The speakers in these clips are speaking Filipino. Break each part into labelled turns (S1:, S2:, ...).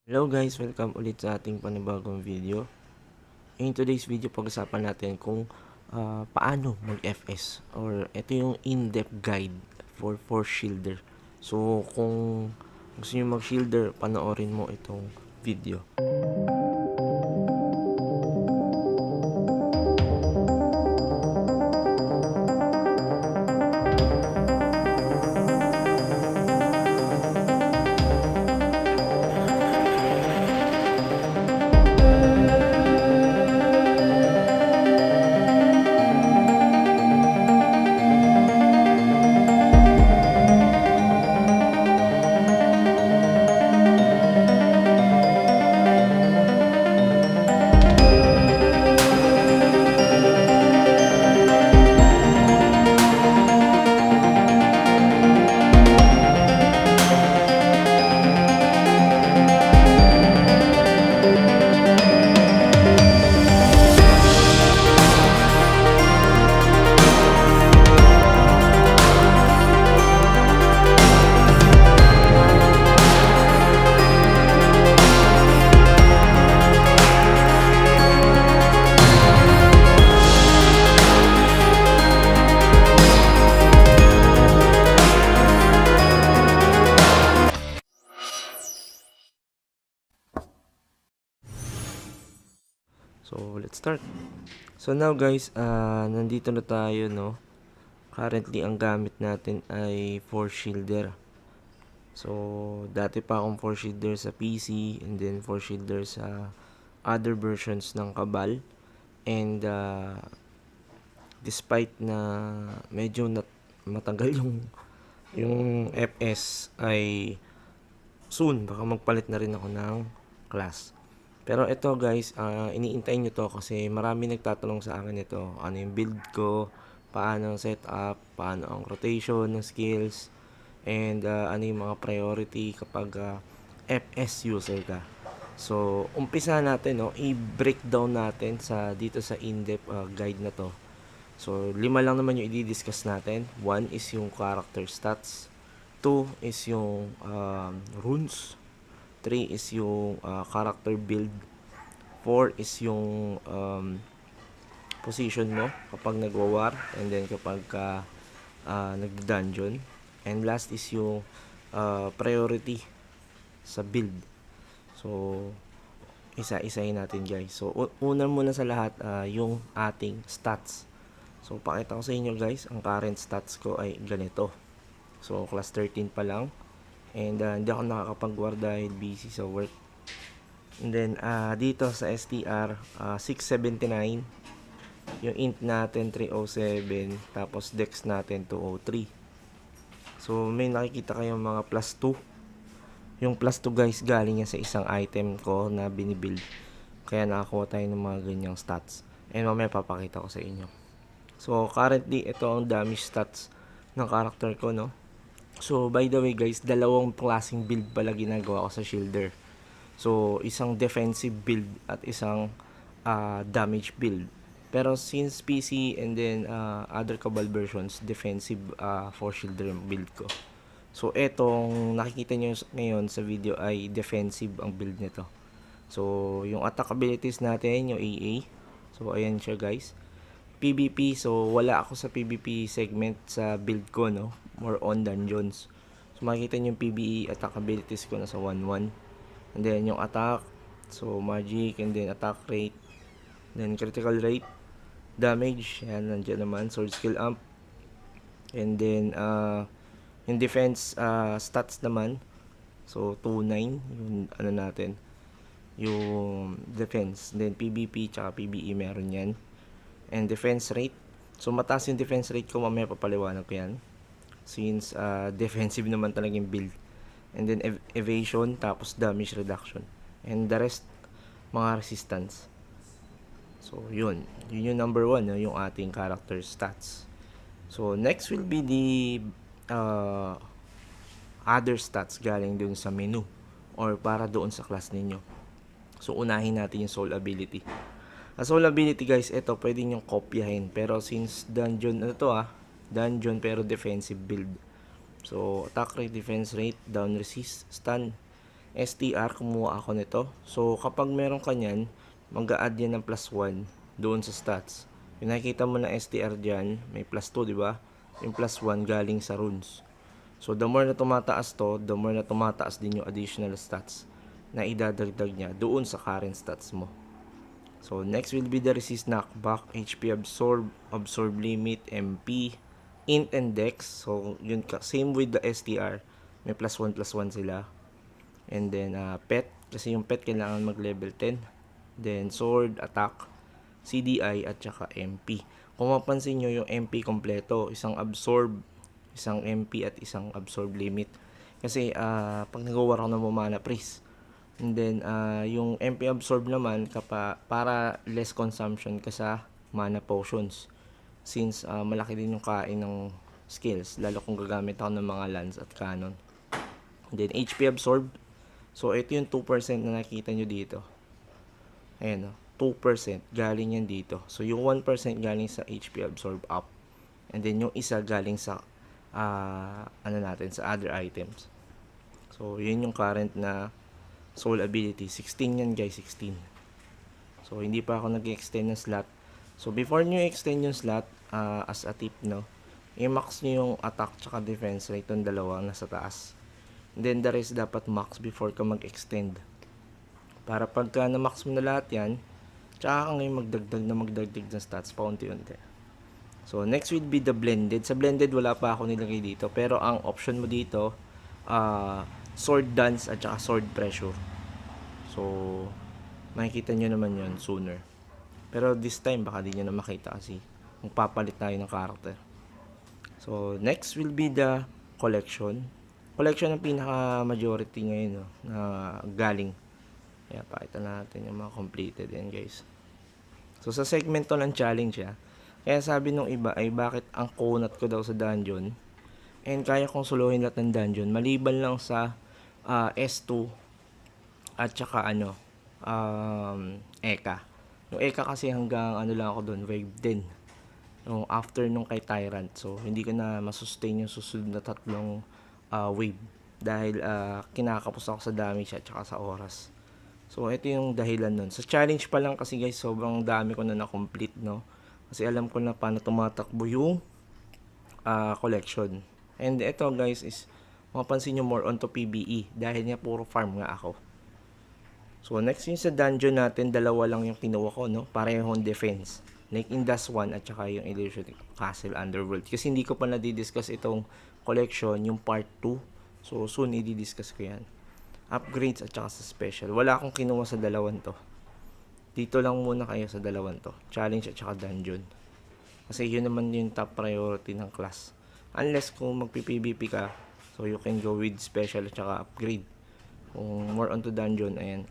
S1: Hello guys, welcome ulit sa ating panibagong video. In today's video, pag-usapan natin kung paano mag-FS or ito yung in-depth guide for Force Shielder. So kung gusto nyo mag-shielder, panoorin mo itong video. So, let's start. So now guys, nandito na tayo, no? Currently, ang gamit natin ay Force Shielder. So, dati pa akong Force Shielder sa PC and then Force Shielder sa other versions ng Cabal. And despite na medyo matagal yung FS ay soon, baka magpalit na rin ako ng class. Pero ito guys, iniintay nyo to kasi marami nagtatanong sa akin ito. Ano yung build ko, paano ang setup, paano ang rotation ng skills, and ano yung mga priority kapag FS user ka. So, umpisa natin, no, i-breakdown natin dito sa in-depth guide na to. So, 5 lang naman yung i-discuss natin. 1 is yung character stats. 2 is yung runes. 3 is yung character build. 4 is yung position mo kapag nagwa-war and then kapag nagda-dungeon. And last is yung priority sa build. So, isa-isahin natin guys. So, una muna sa lahat yung ating stats. So, pakita ko sa inyo guys, ang current stats ko ay ganito. So, class 13 pa lang. And hindi ako nakakapag-war dahil busy sa work. And then dito sa STR 679, yung int natin 307, tapos dex natin 203. So may nakikita kayong mga plus 2. Yung plus 2 guys, galing yan sa isang item ko na binibuild. Kaya nakakuha tayo ng mga ganyang stats. And mamaya papakita ko sa inyo. So currently, ito ang damage stats ng character ko, no? So, by the way guys, dalawang klaseng build pala ginagawa ko sa Shielder. So, isang defensive build at isang damage build. Pero since PC and then other Cabal versions, defensive for Shielder build ko. So, etong nakikita nyo ngayon sa video ay defensive ang build nito. So, yung attack abilities natin, yung AA. So, ayan siya guys. PvP, so wala ako sa PvP segment sa build ko, no? More on dungeons. So makikita nyo yung PvE attack abilities ko nasa 1-1. And then yung attack, so magic, and then attack rate, then critical rate, damage, yan, nandiyan naman, sword skill amp. And then yung defense stats naman, so 2-9, yung ano natin, yung defense. Then PvP tsaka PvE meron yan. And defense rate, so mataas yung defense rate ko, mamaya papaliwanag ko yan since defensive naman talaga yung build. And then evasion, tapos damage reduction, and the rest mga resistance. So yun yung number 1, yung ating character stats. So next will be the other stats galing dun sa menu or para doon sa class ninyo. So unahin natin yung soul ability. Soul ability guys, ito pwede nyo kopyahin. Pero since dungeon, ano to dungeon pero defensive build. So attack rate, defense rate, down resist, stun, STR, kumuha ako nito. So, kapag meron ka niyan, mag-a-add yan ng +1 doon sa stats. Yung nakikita mo na STR dyan, may +2, di ba? Yung +1 galing sa runes. So, the more na tumataas to, the more na tumataas din yung additional stats na idadagdag niya doon sa current stats mo. So, next will be the resist knockback, HP absorb, absorb limit, MP, int and dex. So, yun same with the STR. May +1 sila. And then, pet. Kasi yung pet kailangan mag-level 10. Then, sword, attack, CDI, at saka MP. Kung mapansin nyo, yung MP kompleto. Isang absorb, isang MP, at isang absorb limit. Kasi, pag nag-war ako ng mana priest. And then, yung MP absorb naman, para less consumption ka sa mana potions. Since, malaki din yung kain ng skills. Lalo kung gagamit ako ng mga lance at cannon. And then, HP absorb. So, ito yung 2% na nakita nyo dito. Ayan o, 2% galing yan dito. So, yung 1% galing sa HP absorb up. And then, yung isa galing sa, sa other items. So, yun yung current na soul ability. 16 yan guys, 16. So, hindi pa ako nag-extend ng slot. So, before nyo extend yung slot, as a tip, no, i-max nyo yung attack tsaka defense rate, yung dalawa nasa taas. And then the rest dapat max before ka mag-extend. Para pagka na-max mo na lahat yan, tsaka ka ngayon magdagdag ng stats pa unti-unti. So, next will be the blended. Sa blended, wala pa ako nilagay dito. Pero ang option mo dito, sword dance at saka sword pressure. So, makikita nyo naman yon sooner. Pero this time, baka di nyo na makita kasi magpapalit tayo ng character. So, next will be the collection. Collection ang pinaka-majority ngayon, no, na galing. Kaya pakita natin yung mga completed yan guys. So, sa segment to ng challenge kaya sabi nung iba ay bakit ang kunat ko daw sa dungeon and kaya kong suluhin lahat ng dungeon maliban lang sa S2 at saka Eka. Yung Eka kasi hanggang lang ako doon, wave 10. Yung after nung kay Tyrant. So, hindi ko na masustain yung susunod na tatlong wave dahil kinakapos ako sa damage at saka sa oras. So, ito yung dahilan nun. Sa challenge pa lang kasi guys, sobrang dami ko na na-complete, no? Kasi alam ko na paano tumatakbo yung collection. And ito guys is, mapansin nyo more onto PBE dahil nga puro farm nga ako. So, next yung sa dungeon natin, dalawa lang yung kinuha ko, no? Parehong defense. Like in Das 1 at saka yung Illusion Castle Underworld. Kasi hindi ko pa na-discuss itong collection, yung part 2. So, soon i-discuss ko yan. Upgrades at saka sa special. Wala akong kinuha sa dalawan to. Dito lang muna kayo sa dalawan to. Challenge at saka dungeon. Kasi yun naman yung top priority ng class. Unless kung magpi-PVP ka, so you can go with special at saka upgrade. Kung more onto dungeon, ayan.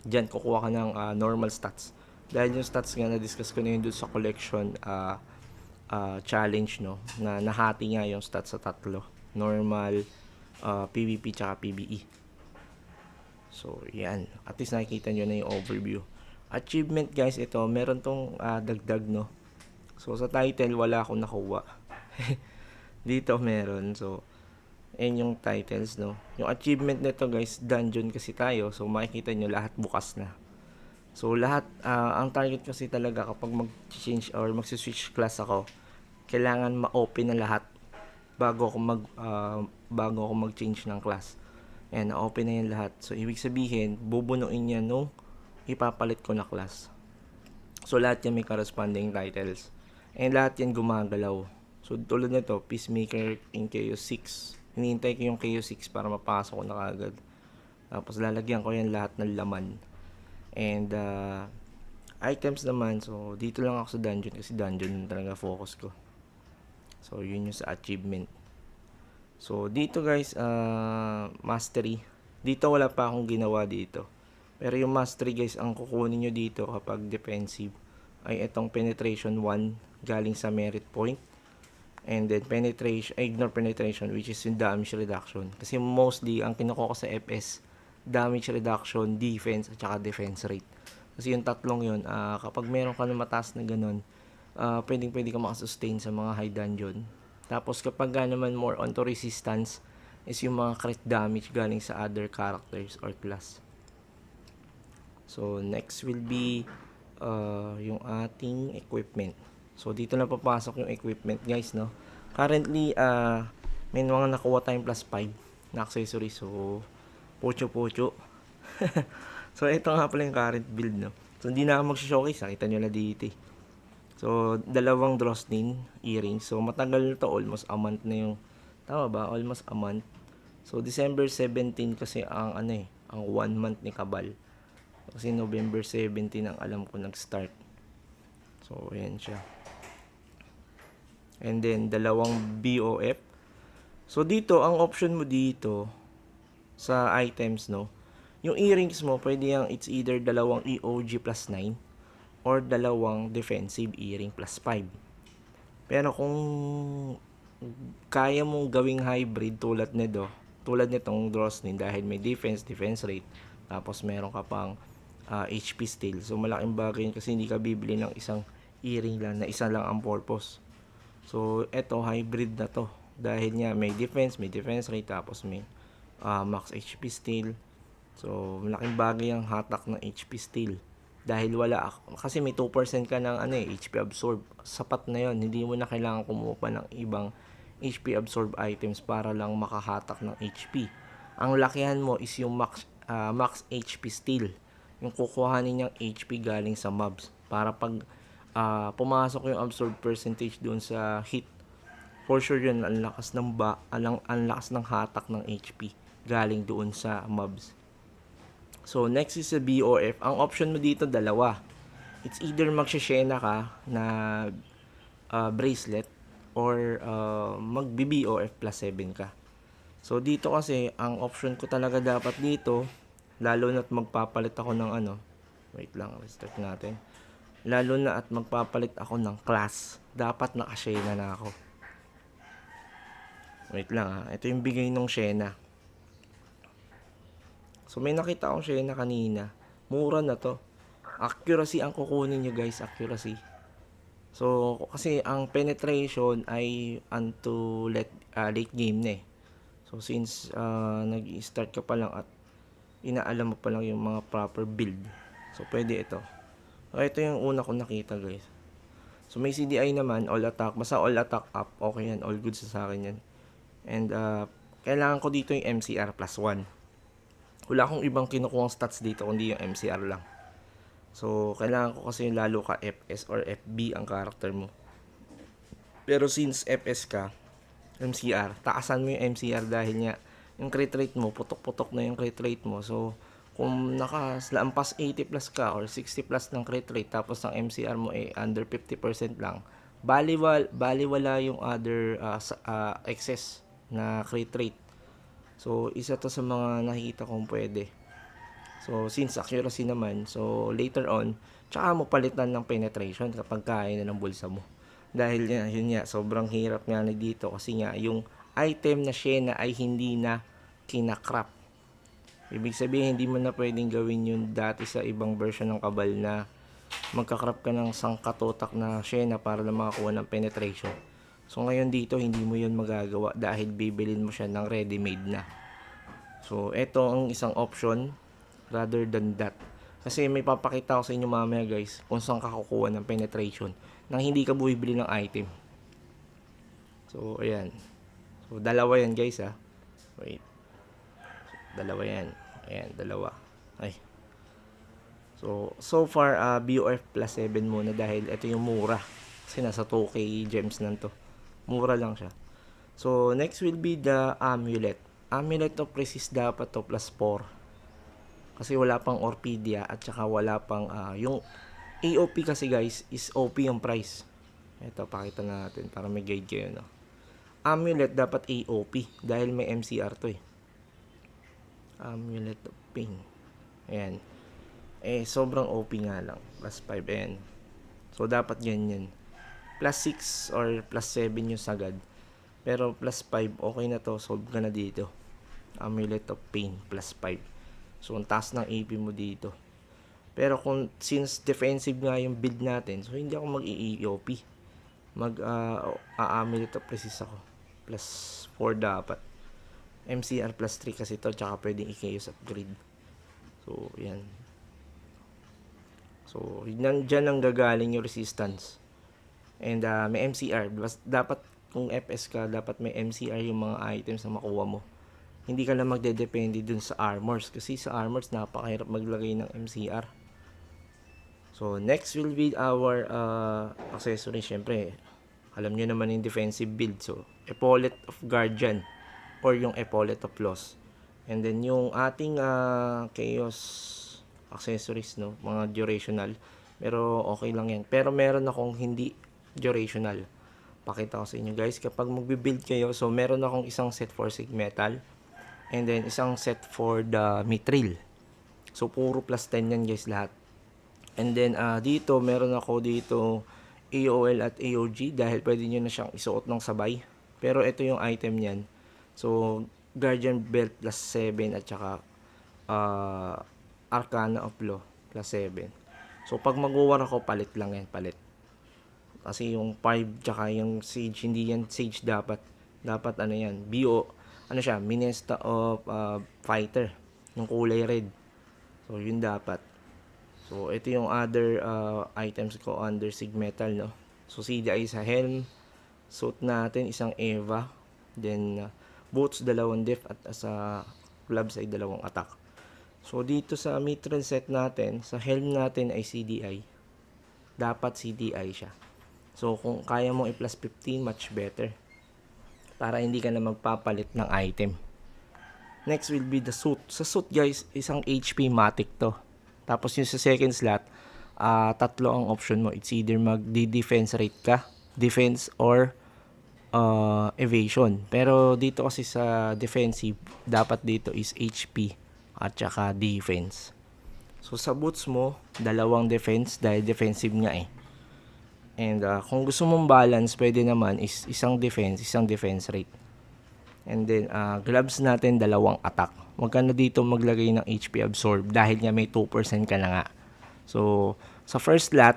S1: Diyan, kukuha ka ng normal stats. Dahil yung stats nga na-discuss ko na yun doon sa collection challenge, no, na nahati nga yung stats sa tatlo. Normal, PvP, tsaka PvE. So, yan. At least nakikita nyo na yung overview. Achievement, guys, ito, meron tong dagdag, no. So, sa title, wala akong nakuha. Dito meron. So, yan yung titles, no. Yung achievement nito, guys, dungeon kasi tayo. So, makikita nyo, lahat bukas na. So, lahat, ang target kasi talaga kapag mag-change or mag-switch class ako, kailangan ma-open na lahat bago ako mag-change ng class. Ayan, na-open na yan lahat. So, ibig sabihin, bubunuin yan nung ipapalit ko na class. So, lahat yan may corresponding titles. And lahat yan gumagalaw. So, tulad nito, Peacemaker in Chaos 6. Hinihintay ko yung Chaos 6 para mapasok ko na kagad. Tapos, lalagyan ko yan lahat ng laman. And items naman, so dito lang ako sa dungeon kasi dungeon talaga focus ko. So yun yung sa achievement. So dito guys, mastery. Dito wala pa akong ginawa dito. Pero yung mastery guys, ang kukunin nyo dito kapag defensive ay itong penetration 1 galing sa merit point. And then penetration, ignore penetration, which is yung damage reduction. Kasi mostly ang kinukuha ko sa FS, damage reduction, defense, at saka defense rate. Kasi yung tatlong yun, kapag meron ka na mataas na ganun, pwede ka makasustain sa mga high dungeon. Tapos kapag naman more onto resistance, is yung mga crit damage galing sa other characters or class. So next will be yung ating equipment. So dito na papasok yung equipment guys, no. Currently may mga nakuha tayong +5 na accessories. So pocho. So ito nga pala yung current build, no. So hindi na ako mag-showcase, nakita nyo na dito eh. So dalawang Drossnin earrings. So matagal to, almost a month na yung, tama ba? Almost a month. So December 17 kasi ang ang 1 month ni Kabal. Kasi November 17 ang alam ko nag-start. So ayan siya. And then dalawang BOF. So dito ang option mo dito sa items, no. Yung earrings mo, pwede yung it's either dalawang EOG +9 or dalawang defensive earring +5. Pero kung kaya mong gawing hybrid tulad nitong Drossnin, dahil may defense rate, tapos meron ka pang HP steal. So malaking bagay yun kasi hindi ka bibili ng isang earring lang na isa lang ang purpose. So eto hybrid na to dahil nga may defense rate, tapos may max HP steal. So malaking bagay ang hatak ng HP steal dahil kasi may 2% ka ng HP absorb. Sapat na yon, hindi mo na kailangan kumuha pa ng ibang HP absorb items para lang makahatak ng HP. Ang lakihan mo is yung max HP steal, yung kukuhanin niyang HP galing sa mobs para pag pumasok yung absorb percentage doon sa hit, for sure yun ang lakas ng hatak ng HP galing doon sa mobs. So next is sa BOF. Ang option mo dito dalawa. It's either magsishena ka na bracelet or magbi-BOF +7 ka. So dito kasi ang option ko talaga dapat dito, lalo na at magpapalit ako ng wait lang, restart natin. Lalo na at magpapalit ako ng class, dapat nakashena na ako. Wait lang ito yung bigay nung shena. So may nakita akong shena kanina, mura na to. Accuracy ang kukunin nyo guys, accuracy. So kasi ang penetration ay unto late game na eh. So since nag-start ka pa lang at inaalam mo pa lang yung mga proper build, so pwede ito. So ito yung una ko nakita guys. So may CDI naman, all attack, basta all attack up, okay yan, all good sa akin yan. And kailangan ko dito yung MCR +1. Wala akong ibang kinukuhang stats dito kundi yung MCR lang. So kailangan ko kasi yung lalo ka FS or FB ang character mo. Pero since FS ka, MCR, taasan mo yung MCR dahil nga yung crit rate mo, putok-putok na yung crit rate mo. So kung nakalampas 80 plus ka or 60 plus ng crit rate, tapos ang MCR mo ay under 50% lang, baliwala yung other excess na crit rate. So isa to sa mga nakikita kong pwede. So since accuracy naman, so later on tsaka mo palitan ng penetration kapag kaya na ng bulsa mo. Dahil yun nga, sobrang hirap nga na dito kasi nga yung item na shena ay hindi na kinakrap. Ibig sabihin hindi mo na pwedeng gawin yun dati sa ibang version ng Kabal na magkakrap ka ng sangkatotak na shena para lang makakuha ng penetration. So ngayon dito hindi mo yun magagawa dahil bibilin mo siya ng ready-made na. So ito ang isang option rather than that. Kasi may papakita ko sa inyo mamaya guys kung saan ka kukuha ng penetration nang hindi ka bumibili ng item. So ayan. So dalawa yan guys Wait. Dalawa yan. Ayan, dalawa. Ay. So far BOF +7 muna dahil ito yung mura. Kasi nasa 2k gems nanto. Mura lang siya. So next will be the amulet. Amulet of Resist dapat to +4. Kasi wala pang Orpidia at saka wala pang yung AOP kasi guys is OP yung price. Ito pakita natin para may guide kayo, no. Amulet dapat AOP dahil may MCR to eh. Amulet of Pain. Ayan. Sobrang OP nga lang. +5 ayan. So dapat ganyan. +6 or +7 yung sagad. Pero +5 okay na to, solve ka na dito. Amulet of Pain +5. So ang taas ng AP mo dito. Pero since defensive nga yung build natin, so hindi ako mag-EOP. Amulet of Resist ako. +4 dapat. MCR plus 3 kasi to, tsaka pwedeng i-chaos upgrade. So, yan. So, dyan ang gagaling yung resistance. And may MCR. Dapat kung FS ka, dapat may MCR yung mga items na makuha mo. Hindi ka lang magdedepende dun sa armors. Kasi sa armors, napakahirap maglagay ng MCR. So, next will be our accessory. Siyempre, alam nyo naman yung defensive build. So, Epaulet of Guardian or yung Epaulet of Loss. And then, yung ating Chaos accessories, no? Mga durational. Pero, okay lang yan. Pero, meron akong hindi durational. Pakita ko sa inyo, guys. Kapag magbibuild kayo, so, meron akong isang set for Sigmetal. And then, isang set for the Mithril. So, puro plus 10 yan, guys, lahat. And then, dito, meron ako dito AOL at AOG dahil pwede nyo na siyang isuot ng sabay. Pero ito yung item niyan. So, Guardian Belt plus 7 at saka Arcana of Law plus 7. So, pag mag-war ako, palit lang yan, palit. Kasi yung 5 tsaka yung Sage, hindi yan Sage dapat. Dapat ano yan, BO, ano siya, Minesta of Fighter. Yung kulay red. So, yun dapat. So, ito yung other items ko under Sigmetal, no? So, CDI sa helm. Suit natin, isang Eva. Then, boots, 2 def at sa gloves ay 2 attack. So, dito sa Mithril set natin, sa helm natin ay CDI. Dapat CDI siya. So, kung kaya mong i-plus 15, much better. Para hindi ka na magpapalit ng item. Next will be the suit. Sa suit, guys, isang HP Matic to. Tapos yung sa second slot, 3 ang option mo. It's either mag-defense rate ka, defense or evasion. Pero dito kasi sa defensive, dapat dito is HP at saka defense. So sa boots mo, 2 defense dahil defensive nga eh. And kung gusto mong balance, pwede naman is isang defense rate. And then, gloves natin, 2 attack. Huwag ka na dito maglagay ng HP absorb dahil nga may 2% ka na nga. So, sa first slot,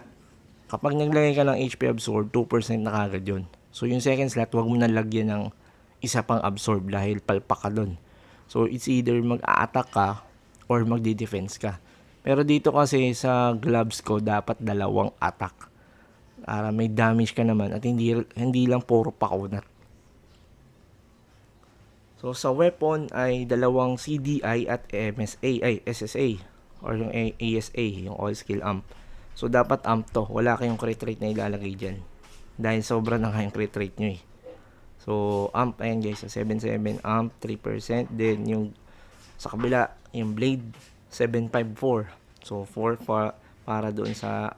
S1: kapag naglagay ka ng HP absorb, 2% na kagad yun. So, yung second slot, huwag mo na lagyan ng isa pang absorb dahil palpak ka dun. So, it's either mag-a-attack ka or magdi-defense ka. Pero dito kasi sa gloves ko, dapat 2 attack. Para may damage ka naman at hindi lang puro pakunat. So, sa weapon ay 2 CDI at SSA or yung ASA, yung all skill amp. So, dapat amp to. Wala kayong crit rate na ilalagay dyan. Dahil sobra na kayong crit rate nyo eh. So, amp, ayan guys, 7.7 amp, 3%. Then, yung sa kabila, yung blade, 7.54. So, 4 para doon sa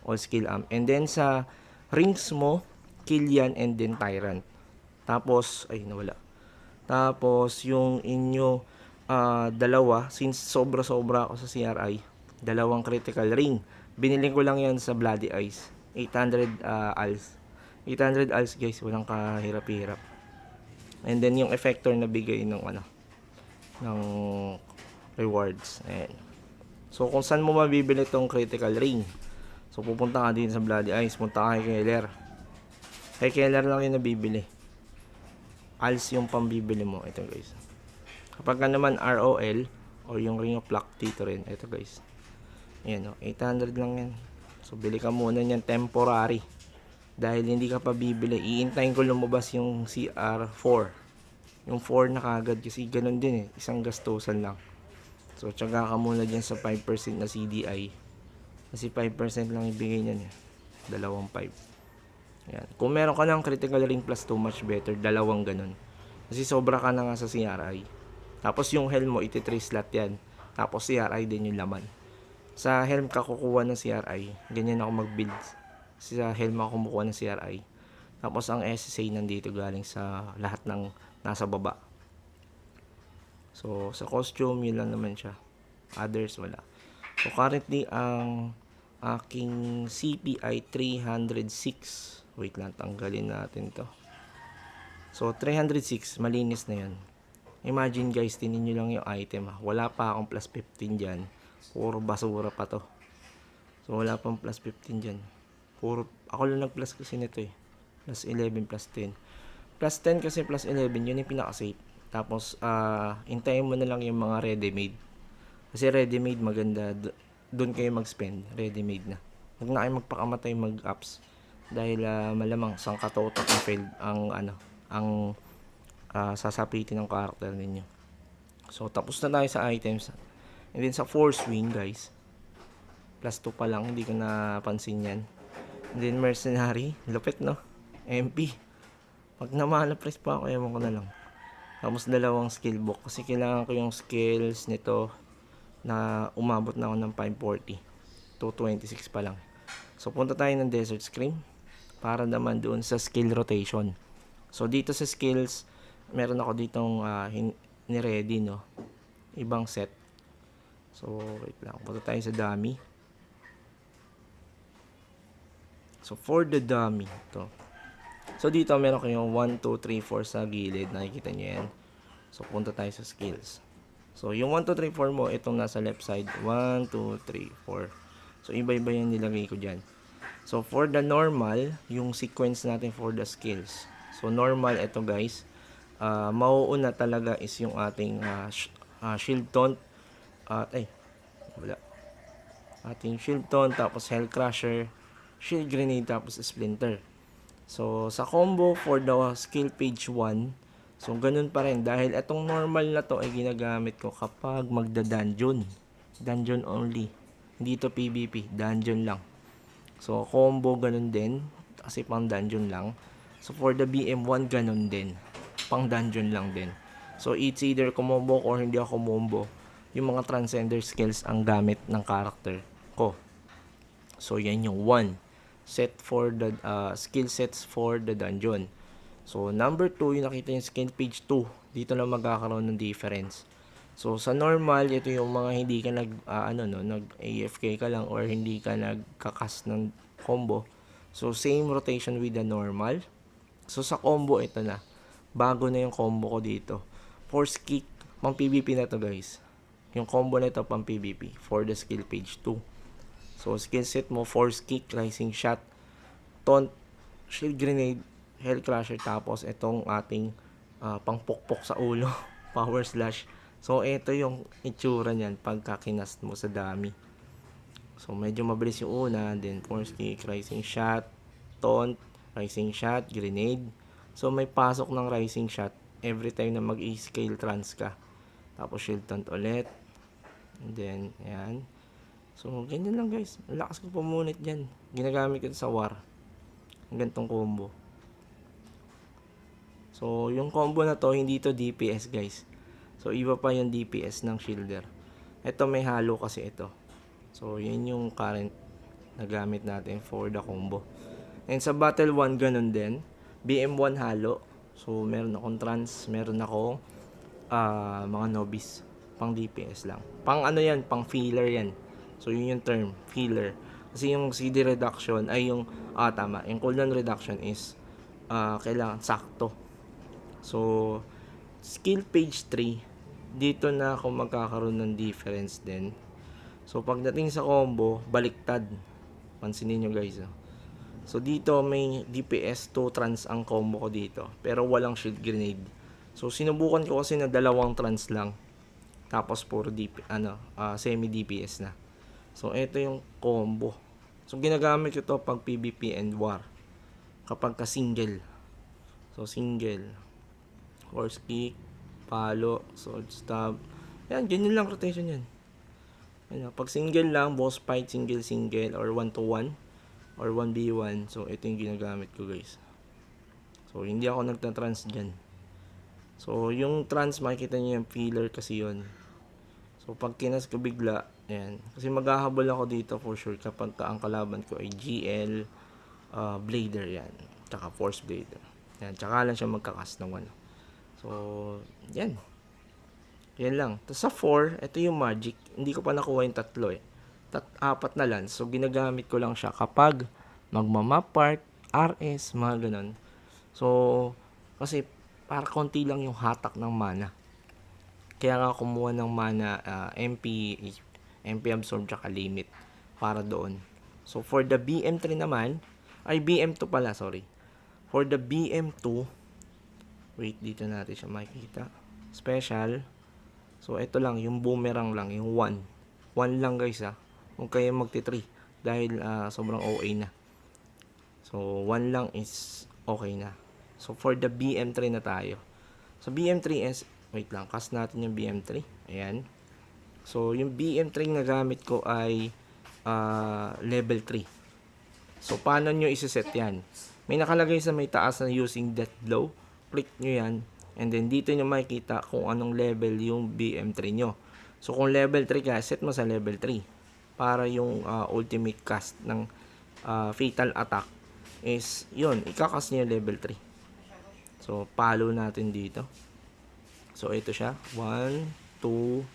S1: all skill amp. And then, sa rings mo, Killian and then Tyrant. Tapos, ay, nawala. Tapos, yung inyo, 2, since sobra-sobra ako sa CRI, 2 critical ring. Binili ko lang yan sa Bloody Eyes. 800 ALS. 800 ALS guys, walang kahirap-hirap. And then, yung effector na bigay ng rewards. Ayan. So, kung saan mo mabibili itong critical ring? So, pupunta ka din sa Bloody Eyes. Punta ka kay Keller. Kay Keller lang yung nabibili. ALS yung pambibili mo. Ito guys. Kapag ka naman ROL o yung Ring of Luck dito rin. Ito guys. Ayan o. 800 lang yan. So bili ka muna yan temporary. Dahil hindi ka pa bibili. Iintayin ko lumabas yung CR4. Yung 4 na kagad. Kasi ganun din eh. Isang gastusan lang. So tsaga ka muna dyan sa 5% na CDI. Kasi 5% lang ibigay nyan eh. 2.5. Yan. Kung meron ka ng critical ring plus 2, much better. 2 ganun. Kasi sobra ka na nga sa CRI. Tapos yung helm mo, 3 slot yan. Tapos CRI din yung laman. Sa helm ka kukuha ng CRI. Ganyan ako mag-build. Sa helm ako kumukuha ng CRI. Tapos ang SSA nandito galing sa lahat ng nasa baba. So sa costume, yun lang naman siya. Others, wala. So currently, ang aking CPI 306. Wait lang, tanggalin natin to. So, 306, malinis na yun. Imagine guys, tinin nyo lang yung item ha. Wala pa akong plus 15 dyan. Puro basura pa to. So, wala pang plus 15 dyan. Puro, ako lang nag-plus kasi nito eh. Plus 11, plus 10. Plus 10 kasi plus 11, yun yung pinaka-safe. Tapos, hintayin mo na lang yung mga ready-made. Kasi ready-made maganda, doon kayo mag-spend, ready-made na. Huwag na kayo magpakamatay mag-apps. Dahil malamang sangkatotok na failed ang sasapitin ng character ninyo. So, tapos na tayo sa items. And then sa force wing, guys. Plus 2 pa lang, hindi ko napansin yan. And then mercenary, lupit no? MP. Pag namana press pa ako, ewan ko na lang. Tapos dalawang skill book. Kasi kailangan ko yung skills nito na umabot na ako ng 540. 226 pa lang. So, punta tayo ng Desert Scream para naman doon sa skill rotation. So, dito sa skills, meron ako ditong ni-ready, no? Ibang set. So, wait lang. Punta tayo sa dummy. So, for the dummy, ito. So, dito meron ko yung 1, 2, 3, 4 sa gilid. Nakikita nyo yan. So, punta tayo sa skills. So, yung 1, 2, 3, 4 mo, itong nasa left side. 1, 2, 3, 4. So, iba-iba yung nilagay ko dyan. So, for the normal, yung sequence natin for the skills. So, normal, ito guys. Mauuna talaga is yung ating shield taunt. Wala. Ating shield taunt, tapos hell crusher, shield grenade, tapos splinter. So, sa combo for the skill page 1, so, ganun pa rin. Dahil itong normal na to ay ginagamit ko kapag magda-dungeon. Dungeon only. Hindi to PvP. Dungeon lang. So, combo ganun din. Kasi pang dungeon lang. So, for the BM1, ganun din. Pang dungeon lang din. So, it's either kumombo or hindi ako kumombo. Yung mga transcender skills ang gamit ng character ko. So, yan yung 1. Set for the skill sets for the dungeon. So, number 2, yung nakita yung skill page 2. Dito na magkakaroon ng difference. So, sa normal, ito yung mga hindi ka nag-AFK ka lang or hindi ka nagkakas ng combo. So, same rotation with the normal. So, sa combo, ito na. Bago na yung combo ko dito. Force kick, pang PvP na to guys. Yung combo na ito pang PvP for the skill page 2. So, skill set mo, force kick, rising shot, taunt, shield grenade, hell crusher, tapos itong ating pangpukpok sa ulo, power slash. So, ito yung itsura niyan pagka kinast mo sa dummy. So, medyo mabilis yung una, then force kick, rising shot, taunt, rising shot, grenade. So, may pasok ng rising shot every time na mag-scale trans ka. Tapos, shield taunt ulit. And then, ayan. So, ganyan lang guys. Lakas ko pumunit dyan. Ginagamit ko sa war. Ang gantong combo. So, yung combo na to, hindi to DPS guys. So, iba pa yung DPS ng shielder. Ito may halo kasi ito. So, yun yung current na gamit natin for the combo. And sa battle 1, ganun din. BM1 halo. So, meron akong trans, meron akong mga novice. Pang DPS lang. Pang ano yan, pang filler yan. So, yun yung term, filler. Kasi yung CD reduction ay yung, tama, yung cooldown reduction is kailangan sakto. So, skill page 3, dito na ako magkakaroon ng difference din. So, pagdating sa combo, baliktad. Pansinin nyo guys. So, dito may DPS 2 trans ang combo ko dito. Pero walang shield grenade. So, sinubukan ko kasi na dalawang trans lang. Tapos, puro semi DPS na. So, ito yung combo. So, ginagamit ko to pag PvP and war. Kapag ka single. So, single. Force kick. Palo, sword stab. Yan, ganyan lang rotation yan. Yan, pag single lang, boss fight, single, or 1-to-1, or 1v1. So, ito yung ginagamit ko guys. So, hindi ako nagtatrans dyan. So, yung trans, makikita nyo yung filler kasi yun. So, pag kinas ko bigla, yan. Kasi maghahabol ako dito for sure kapag ang kalaban ko ay GL, Blader yan. Tsaka Force Blader. Yan, tsaka lang siya magkakas ng ano. So, yan. Yan lang. Tapos sa 4, ito yung magic. Hindi ko pa nakuha yung tatlo eh. Apat na lang. So, ginagamit ko lang siya kapag magmamap part, RS, mga ganun. So, kasi para konti lang yung hatak ng mana. Kaya nga kumuha ng mana MP absorb tsaka limit para doon. So, for the BM3 naman, ay BM2 pala, sorry. For the BM2, wait, dito natin siya makikita. special. So, ito lang, yung boomerang lang, yung 1. 1 lang guys ha. Huwag kayo magti-3 dahil sobrang OA na. So, 1 lang is okay na. So, for the BM3 na tayo. So, BM3 is, wait lang, cast natin yung BM3. Ayan. So, yung BM3 na gamit ko ay level 3. So, paano nyo isiset yan? May nakalagay sa may taas na using death blow. Click nyo yan. And then, dito nyo makikita kung anong level yung BM3 nyo. So, kung level 3 ka, set mo sa level 3. Para yung ultimate cast ng fatal attack is, yun, ikakas nyo yung level 3. So, palo natin dito. So, ito siya. 1, 2,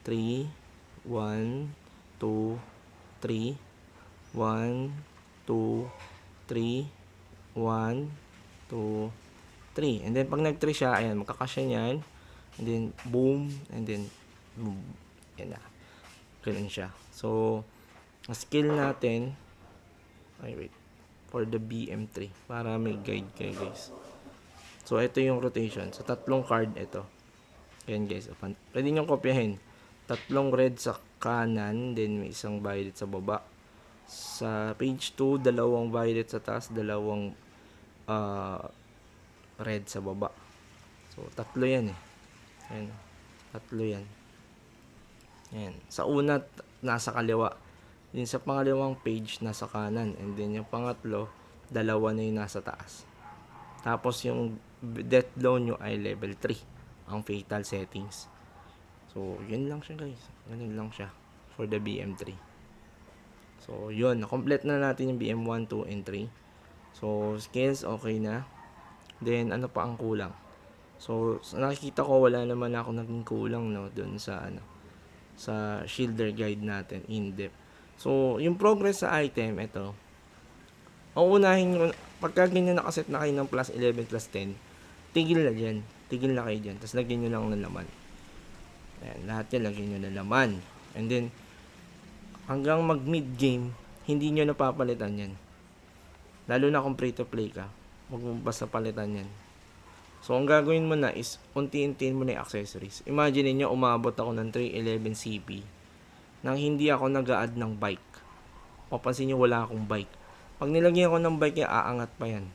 S1: 3, 1, 2, 3, 1, 2, 3, 1, 2, 3. And then, pag nag-3 siya, ayan, magkakasya niyan. And then, boom. And then, boom. Yan na. Ganun siya. So, skill natin, ay, wait. For the BM3. Para may guide kayo, guys. So, ito yung rotation. So, 3 card ito. Ayan, guys. Pwede nyo kopyahin. 3 red sa kanan. Then, may isang violet sa baba. Sa page 2, 2 violet sa taas. 2 red sa baba. So, 3 yan eh. Ayan. 3 yan. Ayan. Sa una, nasa kaliwa. Then, sa pangalawang page, nasa kanan. And then, yung pangatlo, 2 na yung nasa taas. Tapos, yung death blow nyo ay level 3. Ang fatal settings. So, yun lang siya guys. Ganun lang siya. For the BM3. So, yun. Na-complete na natin yung BM1, 2, and 3. So, skills, okay na. Then, ano pa ang kulang? So, nakikita ko wala naman ako naging kulang, no, doon sa sa shielder guide natin in depth. So, yung progress sa item, ito. Uunahin nyo, pagka ganyan nakaset na kayo ng plus 11, plus 10, tigil na dyan. Tigil na kayo dyan. Tapos, lagyan nyo lang ng laman. Ayan, lahat yan, lagyan nyo ng laman. And then, hanggang mag mid game, hindi nyo napapalitan yan. Lalo na kung free to play ka. Huwag mo basta palitan yan. So, ang gagawin mo na is, unti-untiin mo na yung accessories. Imagine niyo umabot ako ng 311 CP nang hindi ako nag-a-add ng bike. Papansin nyo, wala akong bike. Pag nilagyan ko ng bike, aangat pa yan.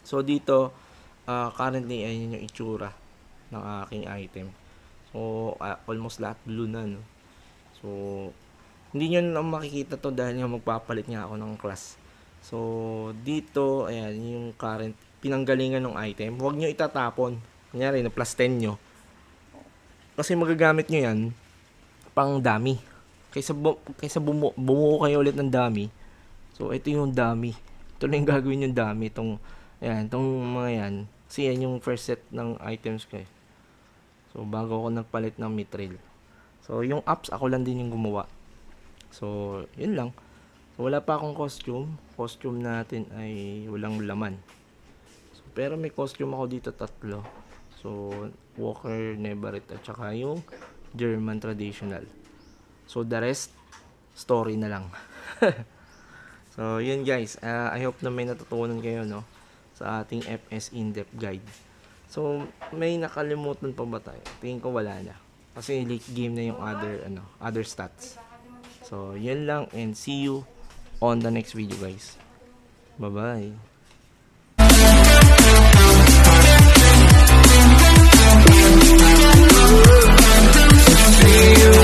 S1: So, dito, currently, ayan yung itsura ng aking item. So, almost lahat blue na, no? So, hindi nyo na makikita to dahil nga magpapalit nga ako ng class. So, dito, ayan, yung current pinanggalingan ng item. Huwag nyo itatapon. Kunyari, na plus 10 nyo. Kasi magagamit nyo yan pang dummy. Kaysa bumuo kayo ulit ng dummy. So, ito yung dummy. Ito na yung gagawin yung dummy. Itong mga yan. Kasi yan yung first set ng items ko eh. So, bago ako nagpalit ng mithril. So, yung apps, ako lang din yung gumawa. So, yun lang. So, wala pa akong costume. Costume natin ay walang laman. So, pero may costume ako dito 3. So, Walker, Nevarit, at saka yung German traditional. So, the rest, story na lang. So, yun guys. I hope na may natutunan kayo, no? Sa ating FS in-depth guide. So, may nakalimutan pa ba tayo? Tingin ko wala na. Kasi late game na yung other stats. So, yun lang and see you on the next video guys. Bye-bye.
S2: See you